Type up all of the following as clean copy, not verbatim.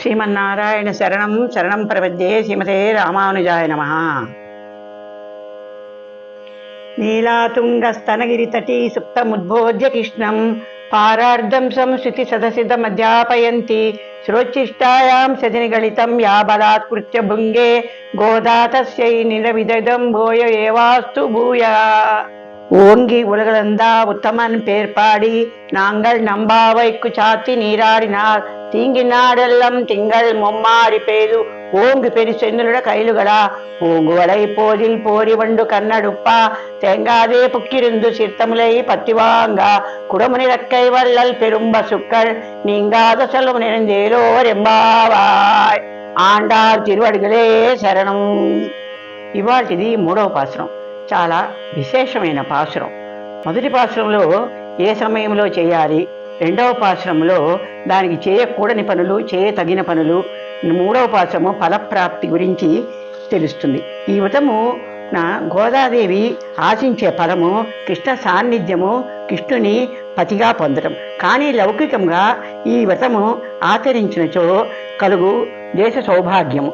శ్రీమన్నారాయణ శరణం శరణం ప్రపద్యే. శ్రీమతే రామానుజాయ నమః. నీలాతుంగస్తనగిరితటీ సుప్తముద్బోధ్య కృష్ణం పారార్ధం సంశ్రుతి సదసిదమధ్యాపయంతి శ్రోచ్చిష్టాయాం సజనిగళితం యా బలాత్కృత్య భృంగే గోదా తస్యై నిలవిదం భూయ ఏవాస్తు భూయా. ஓங்கி உலகளந்தா உத்தமன் பேர்பாடி நாங்கள் நம்பாவைக்கு சாத்தி நீராடினார் தீங்கினாடெல்லாம் திங்கள் மும்மாறி பேது ஓங்கு பெரு சென்னுட கைலுகளா ஓங்குவளை போதில் போரி வண்டு கண்ணடுப்பா தேங்காதே புக்கிருந்து சித்தமுலை பத்திவாங்கா குடமுனி ரக்கை வள்ளல் பெரும்பசுக்கள் நீங்காத செல்வம் நிறைந்தேலோர் எம்பாவாய். ఆండార్ తిరువడిగలే శరణం. ఇవాటిది 3వ పాసురం. చాలా విశేషమైన పాసురం. మొదటి పాసురంలో ఏ సమయంలో చేయాలి, 2వ పాసురంలో దానికి చేయకూడని పనులు, చేయతగిన పనులు, 3వ పాసురము ఫలప్రాప్తి గురించి తెలుస్తుంది. ఈ వ్రతము నా గోదాదేవి ఆశించే ఫలము కృష్ణ సాన్నిధ్యము, కృష్ణుని పతిగా పొందడం. కానీ లౌకికంగా ఈ వ్రతము ఆచరించినచో కలుగు దేశ సౌభాగ్యము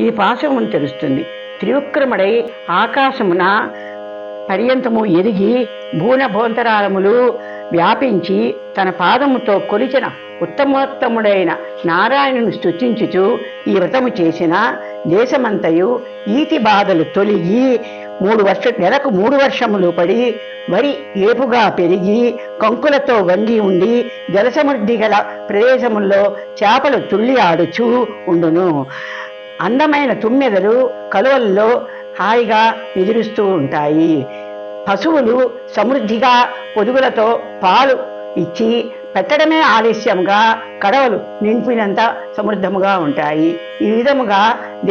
ఈ పాశమును తెలుస్తుంది. త్రివిక్రముడై ఆకాశమున పర్యంతము ఎదిగి భూనభోంతరాలములు వ్యాపించి తన పాదముతో కొలిచిన ఉత్తమోత్తముడైన నారాయణుని స్తుతించుచు ఈ వ్రతము చేసిన దేశమంతయు ఈతి బాధలు తొలిగి నెలకు 3 వర్షములు పడి వరి ఏపుగా పెరిగి కంకులతో వంగి ఉండి జలసమృద్ధి గల ప్రదేశముల్లో చేపలు తుళ్ళి ఆడుచూ ఉండును. అందమైన తుమ్మెదలు కలువల్లో హాయిగా ఎదురుస్తూ ఉంటాయి. పశువులు సమృద్ధిగా పొదుగులతో పాలు ఇచ్చి పెట్టడమే ఆలస్యంగా కడవలు నింపినంత సమృద్ధముగా ఉంటాయి. ఈ విధముగా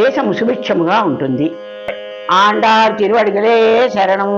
దేశము సుభిక్షముగా ఉంటుంది. ఆండార్ తిరువడిగలే శరణం.